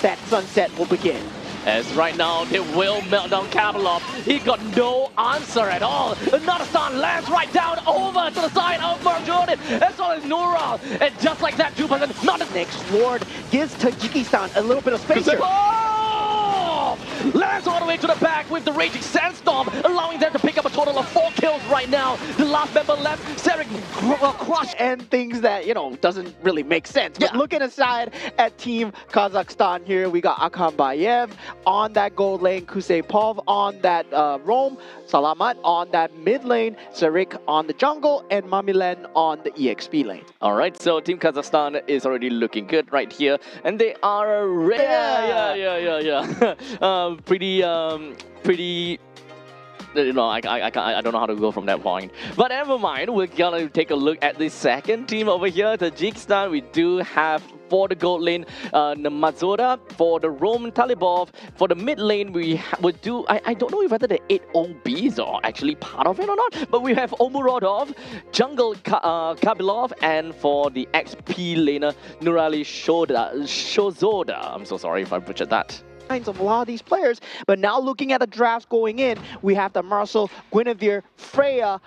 that sunset will begin. As right now, they will melt down Kabalov. He got no answer at all. Another stun lands right down over to the side of Jordan. As well as Nural. And just like that, 2%. Not the next ward gives Tajikistan a little bit of space here. Oh! Lands all the way to the back with the Raging Sandstorm, allowing them to pick up a total of 4 kills right now. The last member left, Serik crushed. And things that, you know, doesn't really make sense. But looking aside at Team Kazakhstan here, we got Akambayev on that gold lane, Kusepov on that roam, Salamat on that mid lane, Serik on the jungle, and Mamilen on the EXP lane. All right, so Team Kazakhstan is already looking good right here, and they are pretty. You know, I don't know how to go from that point. But never mind, we're gonna take a look at the second team over here, Tajikistan. We do have for the gold lane, Namazoda, for the roam, Talibov. For the mid lane, we would do, I don't know whether the 8 OBs are actually part of it or not, but we have Omurodov, jungle Kabilov, and for the XP laner, Nurali Shozoda. I'm so sorry if I butchered that. Of a lot of these players, but now looking at the drafts going in, we have the Marcel, Guinevere, Freya,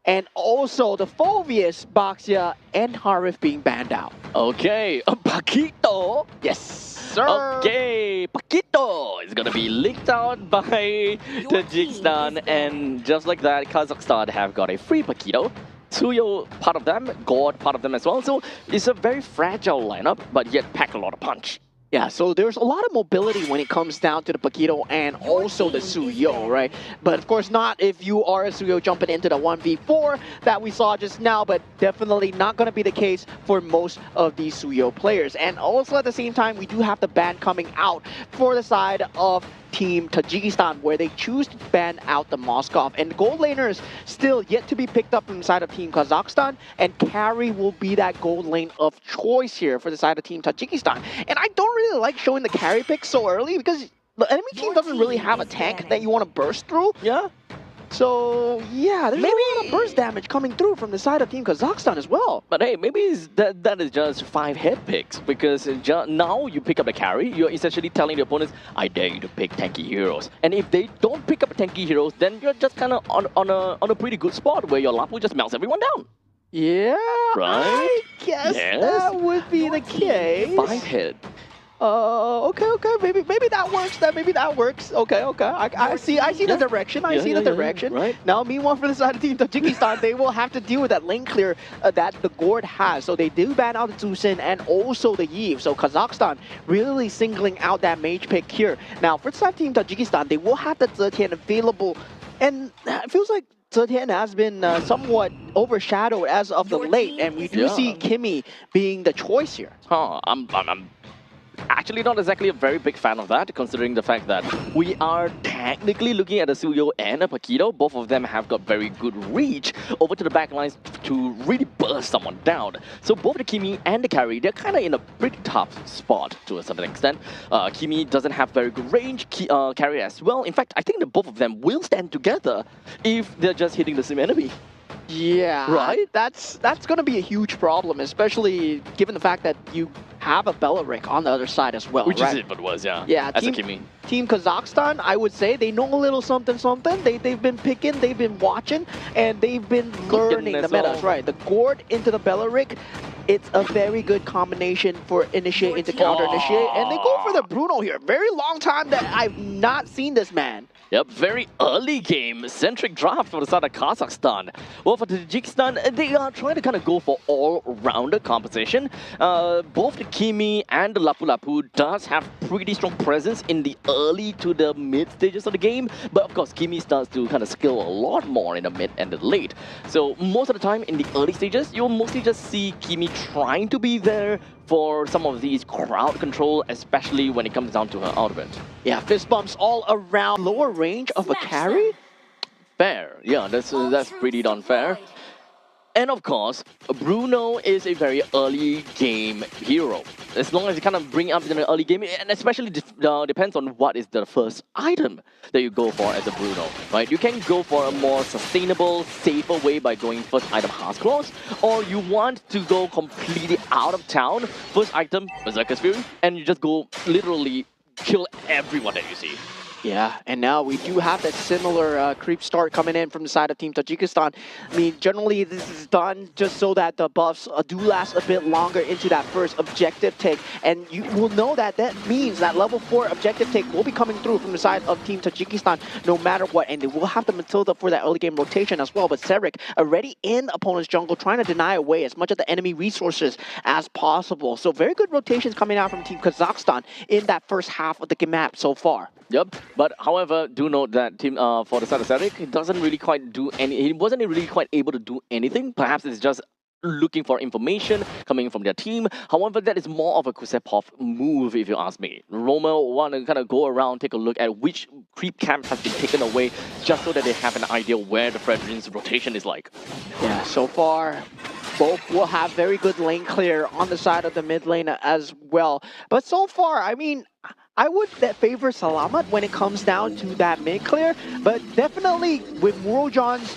and also the Phovius, Baxia, and Harif being banned out. Okay, Paquito. Yes, sir. Okay, Paquito is gonna be leaked out by Tajikistan, and just like that, Kazakhstan have got a free Paquito. Suyo part of them, God part of them as well. So it's a very fragile lineup, but yet pack a lot of punch. Yeah, so there's a lot of mobility when it comes down to the Paquito and also the Suyo, right? But of course not if you are a Suyo jumping into the 1v4 that we saw just now, but definitely not going to be the case for most of these Suyo players. And also at the same time, we do have the ban coming out for the side of Team Tajikistan, where they choose to ban out the Moskov. And the gold laners still yet to be picked up from the side of Team Kazakhstan, and carry will be that gold lane of choice here for the side of Team Tajikistan. And I don't really like showing the carry pick so early because the enemy team doesn't really have a tank that you want to burst through. Yeah. So, yeah, there's maybe a lot of burst damage coming through from the side of Team Kazakhstan as well. But hey, maybe that is just 5 head picks, because now you pick up the carry, you're essentially telling the opponents, I dare you to pick tanky heroes. And if they don't pick up tanky heroes, then you're just kind of on a pretty good spot where your Lapu just melts everyone down. Yeah, right? I guess that would be the case. 5 head. Okay, maybe that works. Maybe that works. Okay. I see the direction. I see the direction. Right. Now, meanwhile, for the side of Team Tajikistan, they will have to deal with that lane clear that the Gord has. So they do ban out the Zusin and also the Yves. So Kazakhstan really singling out that mage pick here. Now, for the side of Team Tajikistan, they will have the Zetian available, and it feels like Zetian has been somewhat overshadowed as of the late, and we do see Kimmy being the choice here. I'm actually not exactly a very big fan of that, considering the fact that we are technically looking at a Suyo and a Paquito. Both of them have got very good reach over to the back lines to really burst someone down. So both the Kimi and the carry, they're kind of in a pretty tough spot to a certain extent. Kimi doesn't have very good range, carry as well. In fact, I think that both of them will stand together if they're just hitting the same enemy. Yeah, right. That's going to be a huge problem, especially given the fact that you have a Belarik on the other side as well. Which right? is it, but was as a Kimi. Team Kazakhstan, I would say they know a little something. They've been picking, they've been watching, and they've been learning the metas. Right, the Gord into the Belarik. It's a very good combination for initiate into counter initiate, and they go for the Bruno here. Very long time that I've not seen this man. Yep, very early game, centric draft for the side of Kazakhstan. Well, for Tajikistan, they are trying to kind of go for all-rounder composition. Both the Kimi and the Lapu Lapu does have pretty strong presence in the early to the mid stages of the game, but of course, Kimi starts to kind of skill a lot more in the mid and the late. So most of the time in the early stages, you'll mostly just see Kimi trying to be there for some of these crowd control, especially when it comes down to her ultimate. Yeah, fist bumps all around. Lower range of a carry? Fair. Yeah, that's pretty darn fair. And of course, Bruno is a very early game hero. As long as you kind of bring up in the early game, and especially depends on what is the first item that you go for as a Bruno, right? You can go for a more sustainable, safer way by going first item Heart's Claws, or you want to go completely out of town, first item Berserker's Fury, and you just go literally kill everyone that you see. Yeah, and now we do have that similar creep start coming in from the side of Team Tajikistan. I mean, generally this is done just so that the buffs do last a bit longer into that first objective take. And you will know that that means that level 4 objective take will be coming through from the side of Team Tajikistan no matter what. And they will have the Matilda for that early game rotation as well. But Serik already in the opponent's jungle trying to deny away as much of the enemy resources as possible. So very good rotations coming out from Team Kazakhstan in that first half of the map so far. Yep, but however, do note that team for the side of Serik, he doesn't really quite do any. He wasn't really quite able to do anything. Perhaps it's just looking for information coming from their team. However, that is more of a Kusepov move, if you ask me. Roma want to kind of go around, take a look at which creep camp has been taken away, just so that they have an idea where the Fredrin's rotation is like. Yeah, so far, both will have very good lane clear on the side of the mid lane as well. But so far, I mean, I would favor Salamat when it comes down to that mid clear, but definitely with Murojan's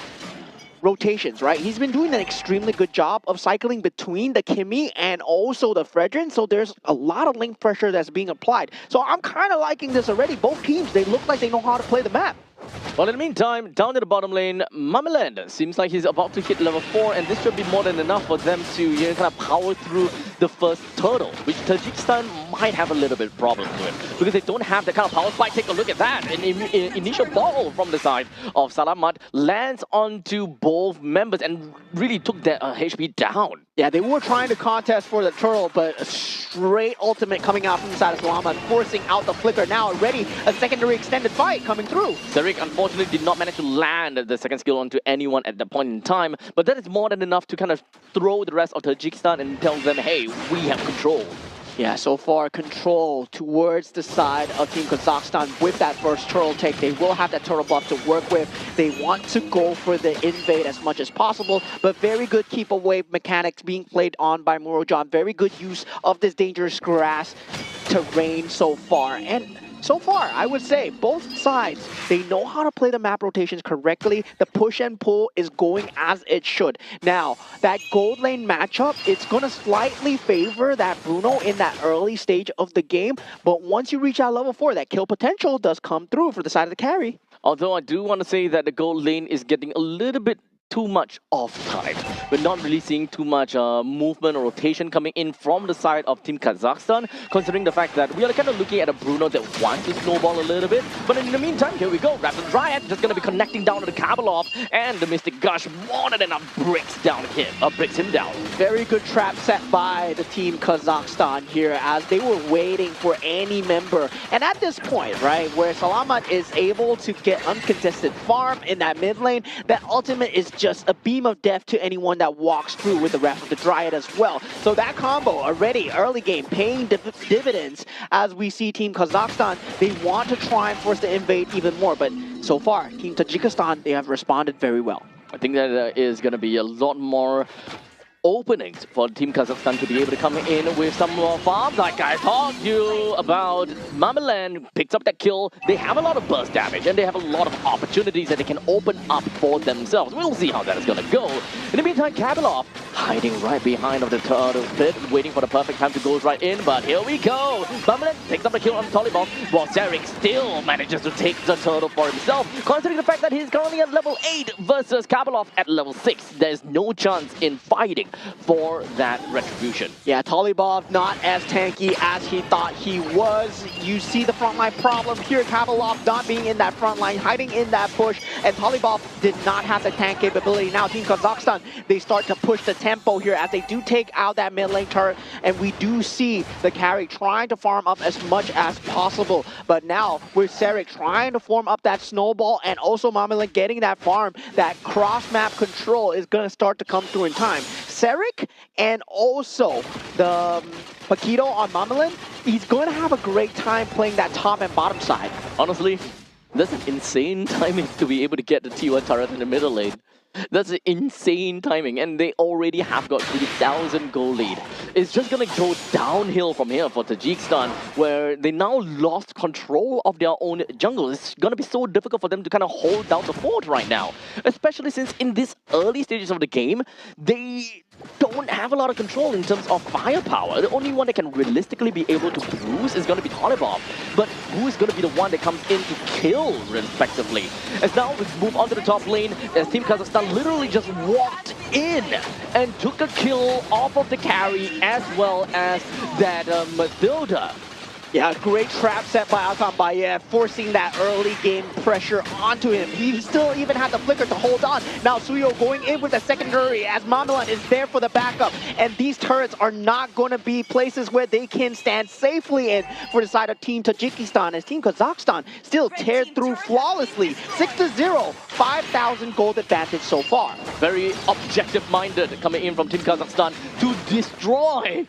rotations, right? He's been doing an extremely good job of cycling between the Kimmy and also the Fredrin, so there's a lot of lane pressure that's being applied. So I'm kind of liking this already. Both teams, they look like they know how to play the map. Well, in the meantime, down to the bottom lane, Mameland seems like he's about to hit level 4, and this should be more than enough for them to kind of power through the first turtle, which Tajikistan might have a little bit of problem with, because they don't have that kind of power spike. Take a look at that. An initial ball from the side of Salamat lands onto both members and really took their HP down. Yeah, they were trying to contest for the turtle, but a straight ultimate coming out from the side of Salamat, forcing out the flicker. Now already a secondary extended fight coming through. Serik unfortunately did not manage to land the second skill onto anyone at that point in time, but that is more than enough to kind of throw the rest of Tajikistan and tell them, hey, we have control. Yeah, so far control towards the side of Team Kazakhstan with that first turtle take. They will have that turtle buff to work with. They want to go for the invade as much as possible, but very good keep away mechanics being played on by Murojan. Very good use of this dangerous grass terrain so far. And so far, I would say both sides, they know how to play the map rotations correctly. The push and pull is going as it should. Now, that gold lane matchup, it's going to slightly favor that Bruno in that early stage of the game. But once you reach that level 4, that kill potential does come through for the side of the carry. Although I do want to say that the gold lane is getting a little bit too much off time. We're not really seeing too much movement or rotation coming in from the side of Team Kazakhstan, considering the fact that we are kind of looking at a Bruno that wants to snowball a little bit. But in the meantime, here we go. Rapid Dryad just going to be connecting down to the Kabalov, and the Mystic Gush more than enough breaks him down. Very good trap set by the Team Kazakhstan here as they were waiting for any member. And at this point, right, where Salamat is able to get uncontested farm in that mid lane, that ultimate is just a beam of death to anyone that walks through with the rest of the Dryad as well. So that combo already early game paying dividends as we see Team Kazakhstan. They want to try and force the invade even more, but so far Team Tajikistan, they have responded very well. I think that is going to be a lot more openings for Team Kazakhstan to be able to come in with some more farms. Like I talked to you about, Mameland picks up that kill. They have a lot of burst damage and they have a lot of opportunities that they can open up for themselves. We'll see how that is going to go. In the meantime, Kabalov hiding right behind of the turtle pit, waiting for the perfect time to go right in. But here we go. Mameland takes up the kill on Tolibov, while Serik still manages to take the turtle for himself. Considering the fact that he's currently at level 8 versus Kabalov at level 6, there's no chance in fighting for that retribution. Yeah, Tolibov not as tanky as he thought he was. You see the frontline problem here. Kabalov not being in that front line, hiding in that push, and Tolibov did not have the tank capability. Now Team Kazakhstan, they start to push the tempo here as they do take out that mid lane turret, and we do see the carry trying to farm up as much as possible. But now with Serik trying to form up that snowball and also Mameland getting that farm, that cross map control is going to start to come through in time. Serik and also the Paquito on Mameland, he's going to have a great time playing that top and bottom side. Honestly, That's an insane timing to be able to get the T1 turret in the middle lane. That's an insane timing, and they already have got 3,000 gold lead. It's just gonna go downhill from here for Tajikistan, where they now lost control of their own jungle. It's gonna be so difficult for them to kind of hold down the fort right now, especially since in these early stages of the game, they don't have a lot of control in terms of firepower. The only one that can realistically be able to bruise is going to be Tolibov. But who is going to be the one that comes in to kill, respectively? As now we move on to the top lane, as Team Kazakhstan literally just walked in and took a kill off of the carry as well as that Mathilda. Yeah, great trap set by Akan Bayev, forcing that early game pressure onto him. He still even had the flicker to hold on. Now Suyo going in with a secondary as Mamilan is there for the backup. And these turrets are not going to be places where they can stand safely in for the side of Team Tajikistan, as Team Kazakhstan still tears through flawlessly. 6-0, 5,000 gold advantage so far. Very objective-minded coming in from Team Kazakhstan to destroy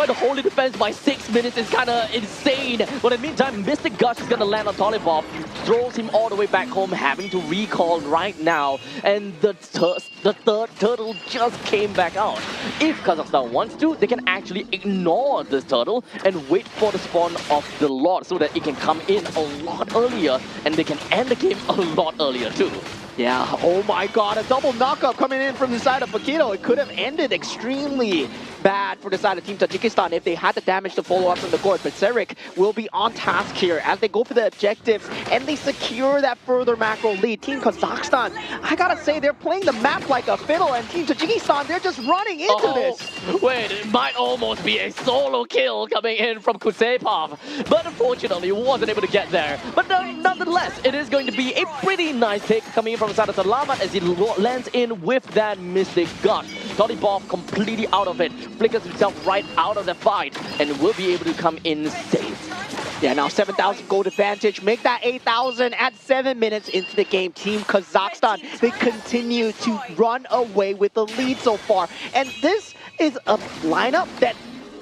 the holy defense by 6 minutes is kind of insane. But in the meantime, Mystic Gush is going to land on Tolibov, throws him all the way back home, having to recall right now. And the third turtle just came back out. If Kazakhstan wants to, they can actually ignore this turtle and wait for the spawn of the Lord so that it can come in a lot earlier and they can end the game a lot earlier too. Yeah, oh my god, a double knockup coming in from the side of Paquito. It could have ended extremely bad for the side of Team Tajikistan if they had the damage to follow up from the court. But Serik will be on task here as they go for the objectives and they secure that further macro lead. Team Kazakhstan, I gotta say, they're playing the map like a fiddle, and Team Tajikistan, they're just running into this. Wait, it might almost be a solo kill coming in from Kusepov, but unfortunately wasn't able to get there. But nonetheless, it is going to be a pretty nice take coming in from the side of Salamat as he lands in with that Mystic Gush. Tolibov completely out of it, flickers himself right out of the fight, and will be able to come in safe. Yeah, now 7,000 gold advantage, make that 8,000 at 7 minutes into the game. Team Kazakhstan, they continue to run away with the lead so far. And this is a lineup that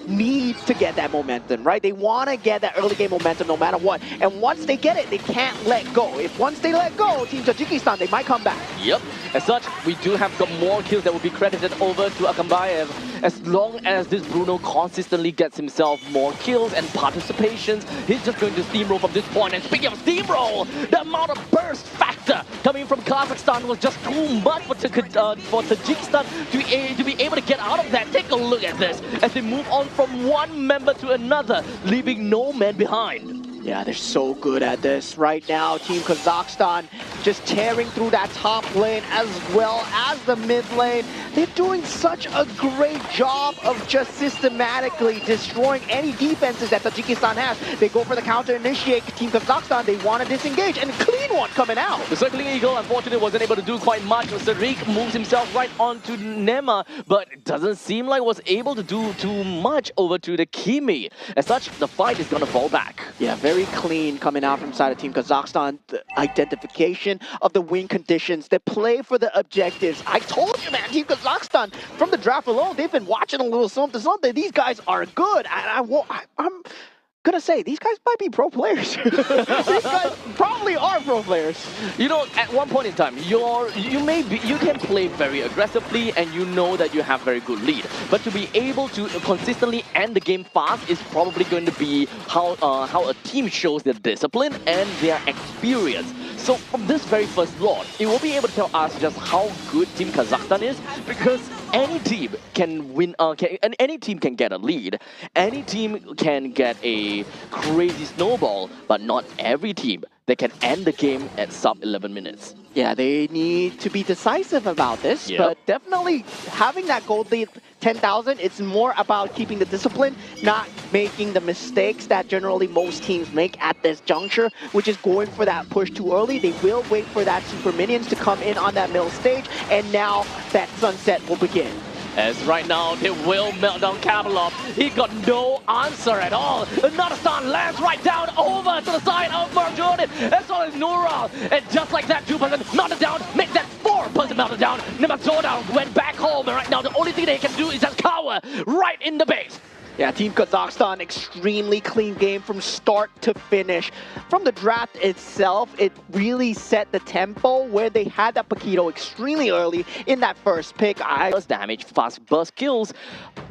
needs to get that momentum, right? They want to get that early game momentum no matter what. And once they get it, they can't let go. If once they let go, Team Tajikistan, they might come back. Yep. As such, we do have some more kills that will be credited over to Akambayev. As long as this Bruno consistently gets himself more kills and participations, he's just going to steamroll from this point. And speaking of steamroll, the amount of burst factor coming from Kazakhstan was just too much for Tajikistan to be able to get out of that. Take a look at this as they move on from one member to another, leaving no man behind. Yeah, they're so good at this right now. Team Kazakhstan just tearing through that top lane as well as the mid lane. They're doing such a great job of just systematically destroying any defenses that Tajikistan has. They go for the counter initiate. Team Kazakhstan, they want to disengage, and a clean one coming out. The Circling Eagle, unfortunately, wasn't able to do quite much. Sarik moves himself right onto Nema, but it doesn't seem like was able to do too much over to the Kimi. As such, the fight is going to fall back. Yeah, very clean coming out from side of Team Kazakhstan. The identification of the win conditions, they play for the objectives. I told you, man, Team Kazakhstan, from the draft alone, they've been watching a little something. These guys are good. I'm gonna say, these guys might be pro players. These guys probably are pro players. You know, at one point in time, you can play very aggressively and you know that you have very good lead. But to be able to consistently end the game fast is probably going to be how a team shows their discipline and their experience. So from this very first Lord, it will be able to tell us just how good Team Kazakhstan is, because any team can win, any team can get a lead, any team can get a crazy snowball, but not every team that can end the game at sub 11 minutes. Yeah, they need to be decisive about this, Yep. but definitely having that gold lead 10,000, it's more about keeping the discipline, not making the mistakes that generally most teams make at this juncture, which is going for that push too early. They will wait for that super minions to come in on that middle stage, and now that sunset will begin. As right now, they will melt down Kabalov. He got no answer at all. Another stun lands right down over to the side of Marjorin. As well as Nural. And just like that, 2% melted down, make that 4% melted down. Showdown went back home, and right now the only thing they can do is just cower right in the base. Yeah, Team Kazakhstan, extremely clean game from start to finish. From the draft itself, it really set the tempo where they had that Paquito extremely early in that first pick. Burst damage, fast burst kills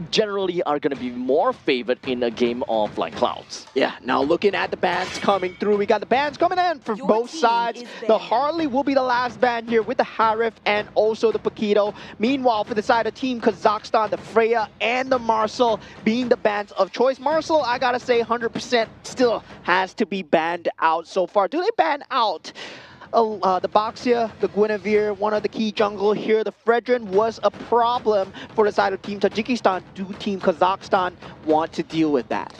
generally are going to be more favored in a game of like Clouds. Yeah, now looking at the bans coming through, we got the bans coming in from both sides. The Harley will be the last ban here with the Harif and also the Paquito. Meanwhile, for the side of Team Kazakhstan, the Freya and the Marcel being the bans of choice. Marcel, I gotta say, 100% still has to be banned out so far. Do they ban out the Baxia, the Guinevere, one of the key jungle here? The Fredrin was a problem for the side of Team Tajikistan. Do Team Kazakhstan want to deal with that?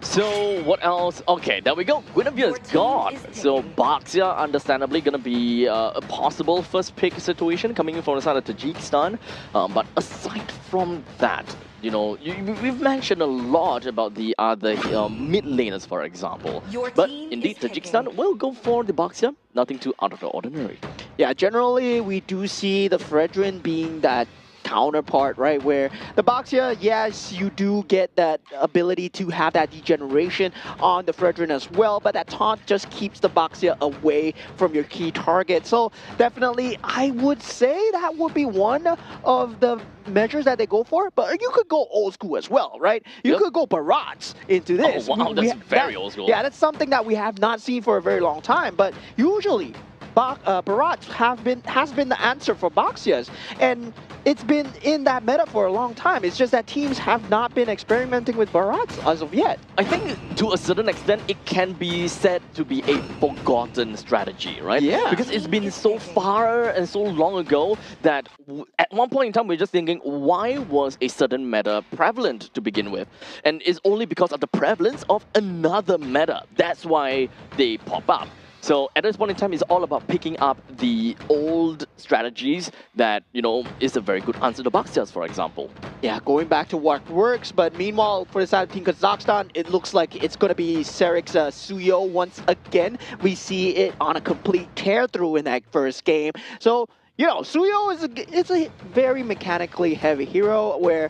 So what else? Okay, there we go. Guinevere's gone. So Baxia, understandably, gonna be a possible first pick situation coming in from the side of Tajikistan. But aside from that, you know, we've mentioned a lot about the other mid laners, for example. But indeed, Tajikistan will go for the Baxia. Nothing too out of the ordinary. Yeah, generally we do see the Fredrin being that counterpart, right? Where the Baxia, yes, you do get that ability to have that degeneration on the Fredrin as well, but that taunt just keeps the Baxia away from your key target. So definitely, I would say that would be one of the measures that they go for, but you could go old school as well, right? You could go Barats into this. Oh, wow, that's very old school. Yeah, that's something that we have not seen for a very long time, but usually Barats has been the answer for Baxias, and it's been in that meta for a long time. It's just that teams have not been experimenting with Barats as of yet. I think to a certain extent, it can be said to be a forgotten strategy, right? Yeah. Because it's been so far and so long ago that at one point in time, we're just thinking, why was a certain meta prevalent to begin with? And it's only because of the prevalence of another meta. That's why they pop up. So at this point in time, it's all about picking up the old strategies that, you know, is a very good answer to Baxias, for example. Yeah, going back to what works, but meanwhile, for the side of Team Kazakhstan, it looks like it's going to be Serik's Suyo once again. We see it on a complete tear-through in that first game. So, you know, Suyo is a very mechanically heavy hero where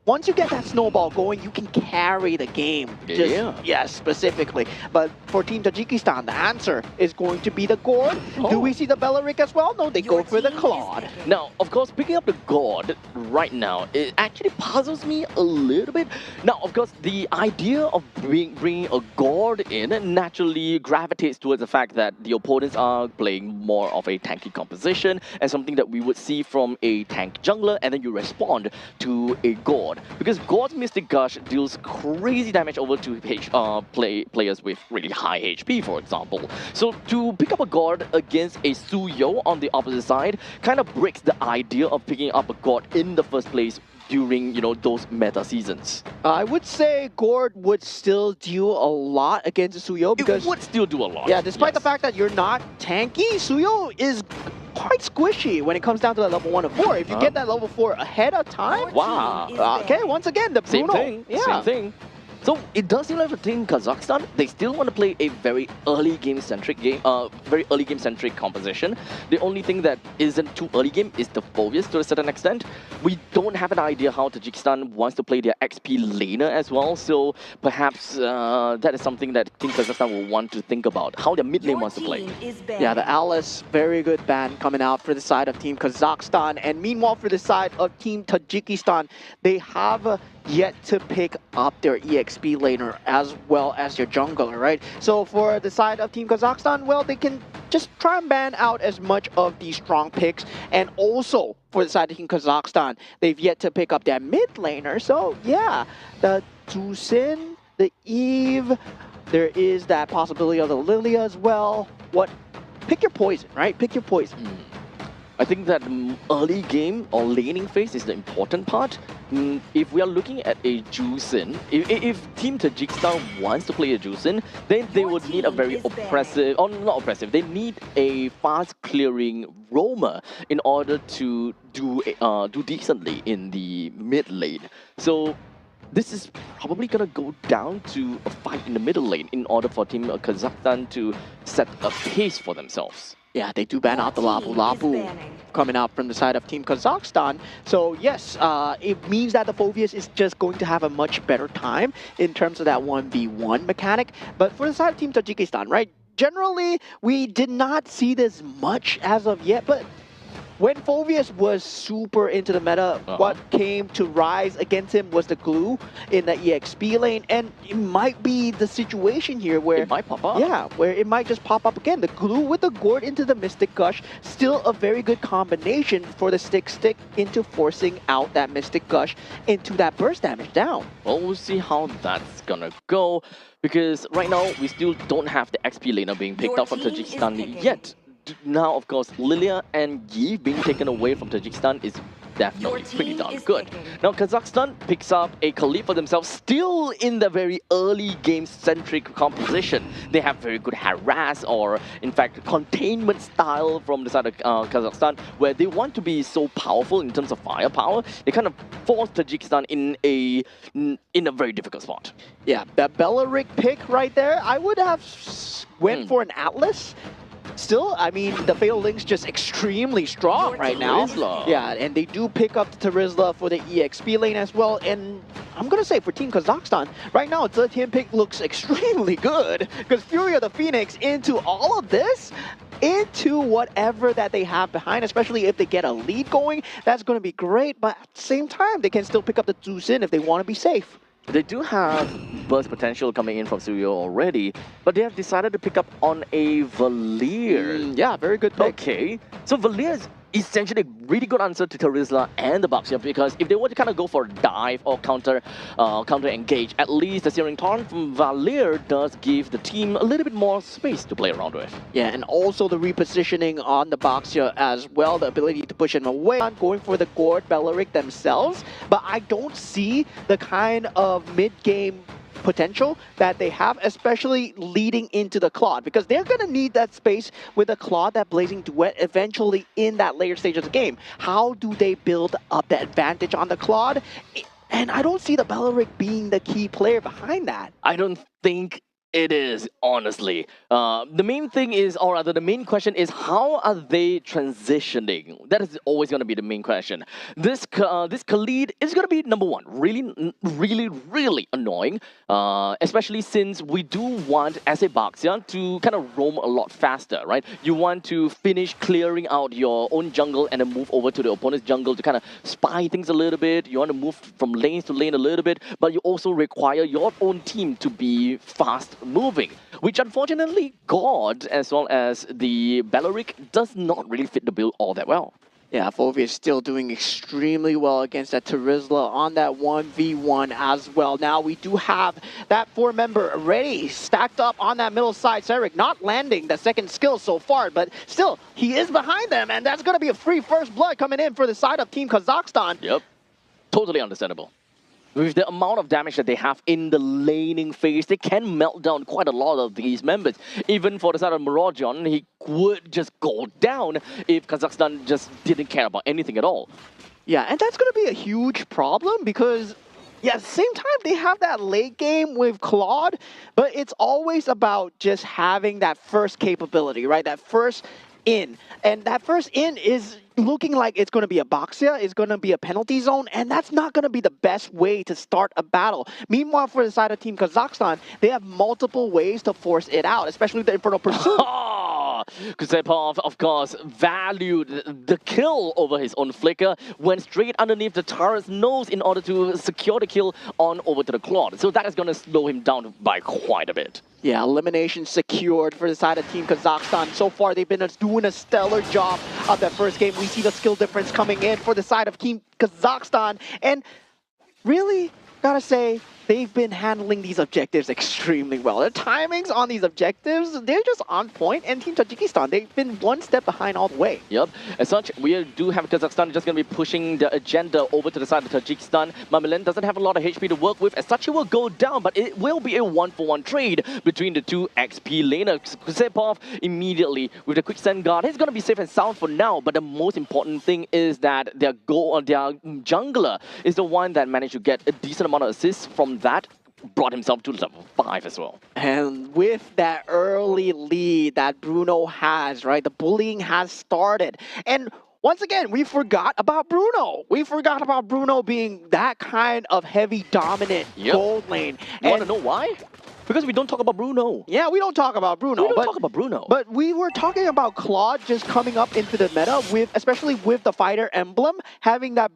once you get that snowball going, you can carry the game. Yes, specifically. But for Team Tajikistan, the answer is going to be the Gord. Do we see the Belleric as well? No, they go for the Claude. Now, of course, picking up the Gord right now, it actually puzzles me a little bit. Now, of course, the idea of bringing a Gord in naturally gravitates towards the fact that the opponents are playing more of a tanky composition and something that we would see from a tank jungler, and then you respond to a Gord. Because Gord's Mystic Gush deals crazy damage over to players with really high HP, for example. So to pick up a Gord against a Suyo on the opposite side kind of breaks the idea of picking up a Gord in the first place during, you know, those meta seasons. I would say Gord would still do a lot against Suyo because... It would still do a lot. Yeah, despite the fact that you're not tanky, Suyo is quite squishy when it comes down to that level 1 to 4. If you get that level 4 ahead of time... Wow. Okay, once again, the Bruno. Same thing. Same thing. So it does seem like for Team Kazakhstan, they still want to play a very early game-centric composition. The only thing that isn't too early game is the Phobius to a certain extent. We don't have an idea how Tajikistan wants to play their XP laner as well, so perhaps that is something that Team Kazakhstan will want to think about, how their mid lane wants to play. Yeah, the Alice, very good ban coming out for the side of Team Kazakhstan, and meanwhile for the side of Team Tajikistan, they have yet to pick up their EXP laner as well as their jungler, right? So for the side of Team Kazakhstan, well, they can just try and ban out as much of these strong picks, and also for the side of Team Kazakhstan, they've yet to pick up their mid laner. So yeah, the Tusin, the Eve, there is that possibility of the Lilia as well. Pick your poison, right? Pick your poison. I think that early game or laning phase is the important part. If we are looking at a Juicin, if Team Tajikistan wants to play a Juicin, then they would need a very oppressive, or not oppressive, they need a fast clearing roamer in order to do decently in the mid lane. So this is probably going to go down to a fight in the middle lane in order for Team Kazakhstan to set a pace for themselves. Yeah, they do ban out the Lapu Lapu coming out from the side of Team Kazakhstan. So yes, it means that the Phoveus is just going to have a much better time in terms of that 1v1 mechanic. But for the side of Team Tajikistan, right? Generally, we did not see this much as of yet, but when Phoveus was super into the meta, what came to rise against him was the glue in the EXP lane, and it might be the situation here where It might pop up. Yeah, where it might just pop up again. The glue with the gourd into the Mystic Gush, still a very good combination for the stick into forcing out that Mystic Gush into that burst damage down. Well, we'll see how that's gonna go, because right now we still don't have the XP laner being picked up from Tajikistan yet. Now, of course, Lilia and Yi being taken away from Tajikistan is definitely pretty darn good. Now, Kazakhstan picks up a Khalid for themselves, still in the very early game-centric composition. They have very good harass, or in fact, containment style from the side of Kazakhstan, where they want to be so powerful in terms of firepower. They kind of force Tajikistan in a very difficult spot. Yeah, that Beleric pick right there, I would have went for an Atlas. Still, I mean, the Fatal Link's just extremely strong right now. Yeah, and they do pick up the Tarizla for the EXP lane as well. And I'm going to say for Team Kazakhstan, right now, the team pick looks extremely good. Because Fury of the Phoenix into all of this, into whatever that they have behind, especially if they get a lead going, that's going to be great. But at the same time, they can still pick up the Zeus in if they want to be safe. They do have burst potential coming in from Suyo already, but they have decided to pick up on a Valier. Yeah, very good pick. Okay, so Valier is essentially a really good answer to Tarizla and the Baxia, because if they were to kind of go for a dive or counter engage, at least the Searing Taunt from Valier does give the team a little bit more space to play around with. Yeah, and also the repositioning on the Baxia as well, the ability to push him away. I'm going for the Gourd Beleric themselves, but I don't see the kind of mid-game potential that they have, especially leading into the Claude, because they're going to need that space with the Claude, that Blazing Duet, eventually in that later stage of the game. How do they build up the advantage on the Claude? And I don't see the Beleric being the key player behind that. I don't think it is, honestly. The main thing is, or rather the main question is, how are they transitioning? That is always going to be the main question. This Khalid is going to be, number one, really annoying, especially since we do want, as a Baxia, to kind of roam a lot faster, right? You want to finish clearing out your own jungle and then move over to the opponent's jungle to kind of spy things a little bit. You want to move from lane to lane a little bit, but you also require your own team to be fast moving, which unfortunately God as well as the Beleric does not really fit the bill all that well. Yeah, Phoveus is still doing extremely well against that Tarizla on that 1v1 as well. Now we do have that 4-member already stacked up on that middle side. Sarek not landing the second skill so far, but still, he is behind them, and that's going to be a free first blood coming in for the side of Team Kazakhstan. Yep, totally understandable. With the amount of damage that they have in the laning phase, they can melt down quite a lot of these members. Even for the side of Morojon, he would just go down if Kazakhstan just didn't care about anything at all. Yeah, and that's going to be a huge problem because, yeah, at the same time, they have that late game with Claude, but it's always about just having that first capability, right? That first in. And that first in is looking like it's going to be a Baxia, it's going to be a penalty zone, and that's not going to be the best way to start a battle. Meanwhile, for the side of Team Kazakhstan, they have multiple ways to force it out, especially the Infernal Pursuit. Kusepov, of course, valued the kill over his own flicker, went straight underneath the turret's nose in order to secure the kill on over to the Claude. So that is going to slow him down by quite a bit. Yeah, elimination secured for the side of Team Kazakhstan. So far, they've been doing a stellar job of that first game. We see the skill difference coming in for the side of Team Kazakhstan. And really, gotta say, they've been handling these objectives extremely well. The timings on these objectives, they're just on point. And Team Tajikistan, they've been one step behind all the way. Yep. As such, we do have Kazakhstan just going to be pushing the agenda over to the side of Tajikistan. Mamilen doesn't have a lot of HP to work with. As such, he will go down, but it will be a 1-for-1 trade between the two XP laners. Kusepov immediately with the quick send guard. He's going to be safe and sound for now, but the most important thing is that their jungler is the one that managed to get a decent amount of assists from that brought himself to level 5 as well. And with that early lead that Bruno has, right, the bullying has started. And once again, we forgot about Bruno. We forgot about Bruno being that kind of heavy dominant gold lane. You want to know why? Because we don't talk about Bruno. Yeah, we don't talk about Bruno. We don't talk about Bruno. But we were talking about Claude just coming up into the meta with, especially with the fighter emblem, having that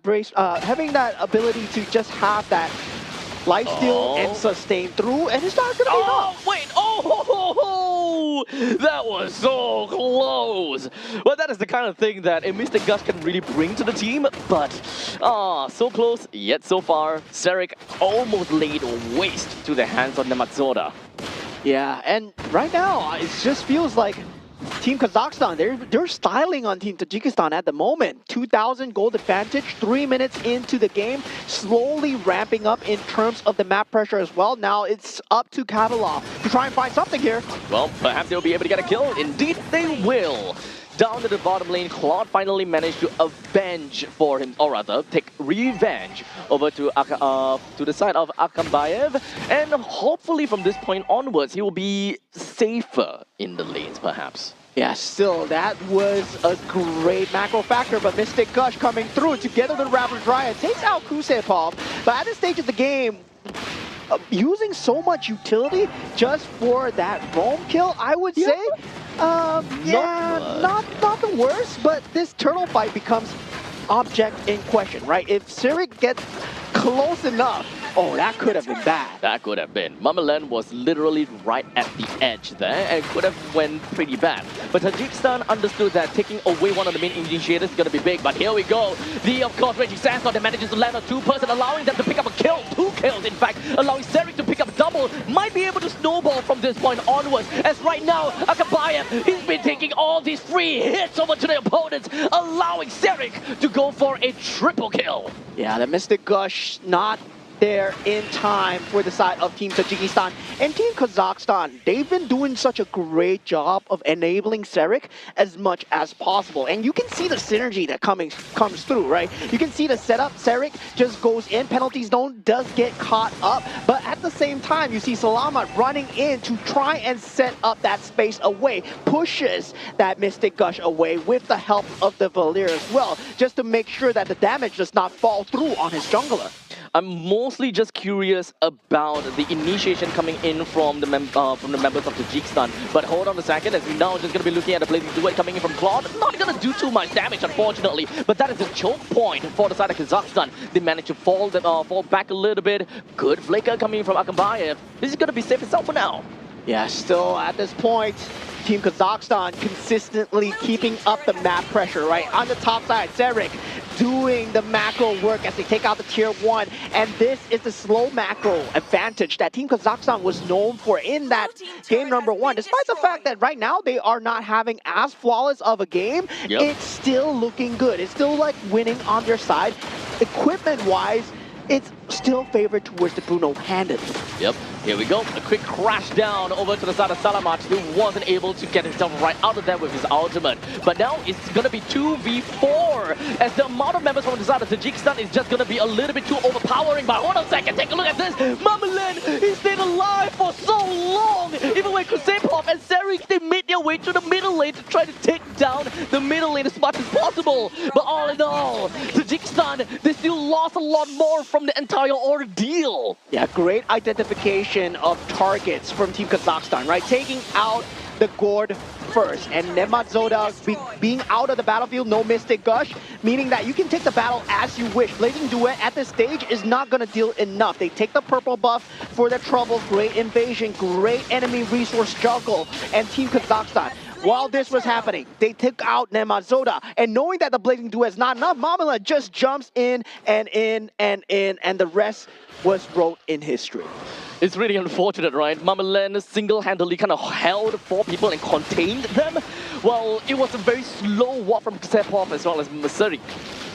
having that ability to just have that lifesteal and sustain through, and it's not gonna be enough. Wait! That was so close. Well, that is the kind of thing that a Mr. Gush can really bring to the team, but so close yet so far. Serik almost laid waste to the hands of Nematzoda. Yeah, and right now it just feels like Team Kazakhstan, they're styling on Team Tajikistan at the moment. 2,000 gold advantage, 3 minutes into the game, slowly ramping up in terms of the map pressure as well. Now it's up to Kavalov to try and find something here. Well, perhaps they'll be able to get a kill. Indeed, they will. Down to the bottom lane, Claude finally managed to avenge for him, or rather, take revenge over to the side of Akambayev, and hopefully from this point onwards, he will be safer in the lanes, perhaps. Yeah, still, that was a great macro factor, but Mystic Gush coming through together with Rapid Riot takes out Kusepov, but at this stage of the game, using so much utility just for that roam kill, I would say, not the worst, but this turtle fight becomes object in question, right? If Serik gets close enough, that could have been bad. That could have been. Mamalan was literally right at the edge there and could have went pretty bad. But Tajikistan understood that taking away one of the main initiators is going to be big. But here we go. Of course, Raging Sandstorm that manages to land a 2-person, allowing them to pick up a kill. 2 kills, in fact, allowing Serik to pick up a double. Might be able to snowball from this point onwards. As right now, Akabayev, he's been taking all these free hits over to the opponents, allowing Serik to go for a triple kill. Yeah, the Mystic Gush not there in time for the side of Team Tajikistan. And Team Kazakhstan, they've been doing such a great job of enabling Serik as much as possible. And you can see the synergy that comes through, right? You can see the setup. Serik just goes in, penalty zone, does get caught up. But at the same time, you see Salamat running in to try and set up that space away, pushes that Mystic Gush away with the help of the Valir as well, just to make sure that the damage does not fall through on his jungler. I'm mostly just curious about the initiation coming in from the members of Tajikistan. But hold on a second, as we now just going to be looking at the blazing duet coming in from Claude. Not going to do too much damage, unfortunately. But that is a choke point for the side of Kazakhstan. They managed to fall back a little bit. Good flicker coming in from Akambayev. This is going to be safe and sound for now. Yeah, still at this point, Team Kazakhstan consistently keeping up the map pressure, right? On the top side, Serik doing the macro work as they take out the tier 1. And this is the slow macro advantage that Team Kazakhstan was known for in that game number 1. Despite the fact that right now they are not having as flawless of a game, it's still looking good. It's still like winning on their side. Equipment-wise, it's still favored towards the Bruno handedly. Yep, here we go. A quick crash down over to the side of Salamat, who wasn't able to get himself right out of that with his ultimate. But now it's going to be 2v4, as the amount of members from the side of Tajikistan is just going to be a little bit too overpowering. But hold on a second, take a look at this. Mamalan, he stayed alive for so long. Even when Kusepov and Serik, they made their way to the middle lane to try to take down the middle lane as much as possible. But all in all, Tajikistan, they still lost a lot more from the entire ordeal. Yeah, great identification of targets from Team Kazakhstan, right? Taking out the Gord first, and Nematzoda being out of the battlefield, no Mystic Gush, meaning that you can take the battle as you wish. Blazing Duet at this stage is not going to deal enough. They take the purple buff for the trouble, great invasion, great enemy resource juggle, and Team Kazakhstan, while this was happening, they took out Nematzoda, and knowing that the Blazing Duet is not enough, Mamala just jumps in, and the rest was wrote in history. It's really unfortunate, right? Mamalan single-handedly kind of held 4 people and contained them. Well, it was a very slow walk from Kusepov as well as Serik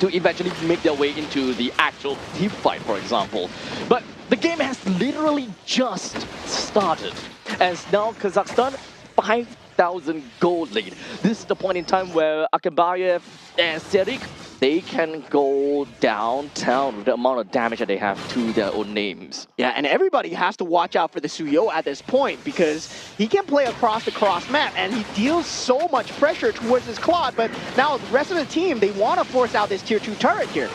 to eventually make their way into the actual team fight, for example. But the game has literally just started, as now Kazakhstan 5,000 gold lead. This is the point in time where Akambayev and Serik they can go downtown with the amount of damage that they have to their own names. Yeah, and everybody has to watch out for the Suyo at this point because he can play across the cross map and he deals so much pressure towards his Claude, but now the rest of the team, they want to force out this tier 2 turret here.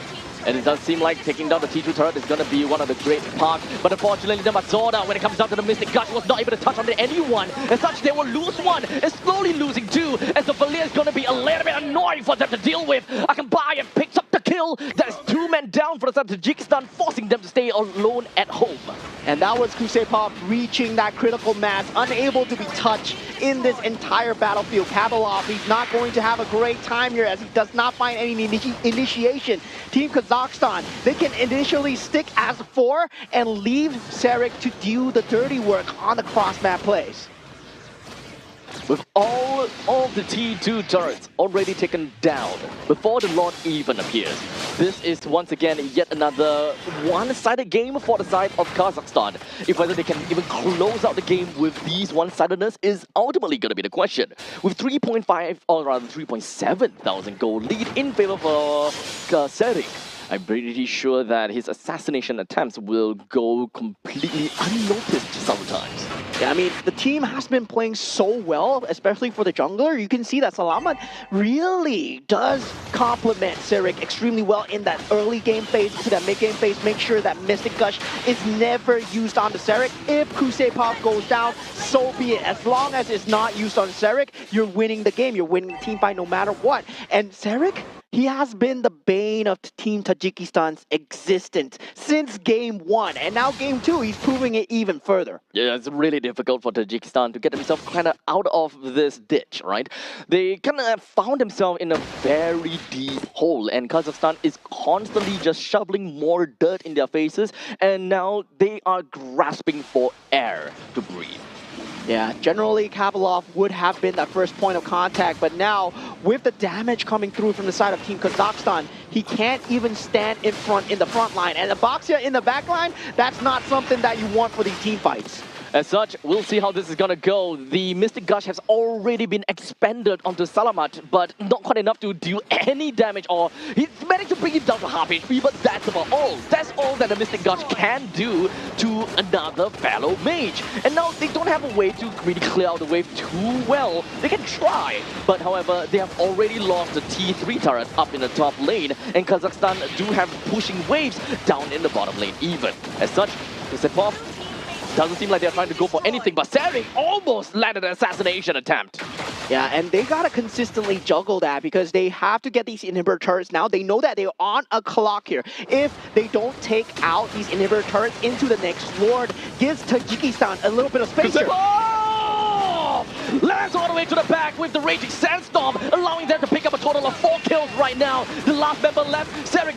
And it does seem like taking down the T2 turret is going to be one of the great parts. But unfortunately, the Mazorda, when it comes down to the Mystic Gush, was not able to touch on anyone. As such, they will lose one, and slowly losing two, as the Valir is going to be a little bit annoying for them to deal with. Akambayev picks up the kill. That's 2 men down for the side of Tajikistan, forcing them to stay alone at home. And that was Kusepov reaching that critical mass, unable to be touched in this entire battlefield. Kabalov, he's not going to have a great time here as he does not find any initiation. Team Kazakhstan, they can initially stick as 4 and leave Sarek to do the dirty work on the cross-map plays. With all of the T2 turrets already taken down before the Lord even appears, this is once again yet another one-sided game for the side of Kazakhstan. If whether they can even close out the game with these one-sidedness is ultimately going to be the question. With 3.5 or rather 3.7 thousand gold lead in favor for Kazakhstan, I'm pretty sure that his assassination attempts will go completely unnoticed sometimes. Yeah, I mean, the team has been playing so well, especially for the jungler. You can see that Salamat really does complement Sarek extremely well in that early game phase to that mid game phase. Make sure that Mystic Gush is never used on the Sarek. If Kusepov goes down, so be it. As long as it's not used on Sarek, you're winning the game. You're winning the team fight no matter what. And Sarek, he has been the bane of Team Tajikistan's existence since game 1. And now game 2, he's proving it even further. Yeah, it's really difficult for Tajikistan to get themselves kind of out of this ditch, right? They kind of found themselves in a very deep hole, and Kazakhstan is constantly just shoveling more dirt in their faces, and now they are grasping for air to breathe. Yeah, generally Kabalov would have been that first point of contact, but now with the damage coming through from the side of Team Kazakhstan, he can't even stand in the front line. And the Boxia in the back line, that's not something that you want for these team fights. As such, we'll see how this is gonna go. The Mystic Gush has already been expended onto Salamat, but not quite enough to do any damage, or he's managed to bring him down to half HP, but that's about all. That's all that the Mystic Gush can do to another fellow mage. And now they don't have a way to really clear out the wave too well. They can try, but however, they have already lost the T3 turret up in the top lane, and Kazakhstan do have pushing waves down in the bottom lane even. As such, Kusepov doesn't seem like they're trying to go for anything, but Sarek almost landed an assassination attempt. Yeah, and they gotta consistently juggle that because they have to get these inhibitor turrets now. They know that they're on a clock here. If they don't take out these inhibitor turrets into the next Lord, gives Tajikistan a little bit of space here. Lands all the way to the back with the Raging Sandstorm, allowing them to pick up a total of 4 kills right now. The last member left, Sarek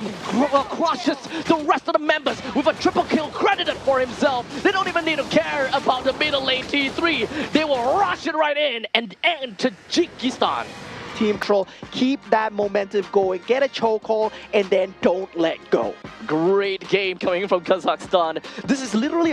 crushes the rest of the members with a triple kill credited for himself. They don't even need to care about the middle lane T3. They will rush it right in and end Tajikistan. Team Control, keep that momentum going, get a chokehold, and then don't let go. Great game coming from Kazakhstan. This is literally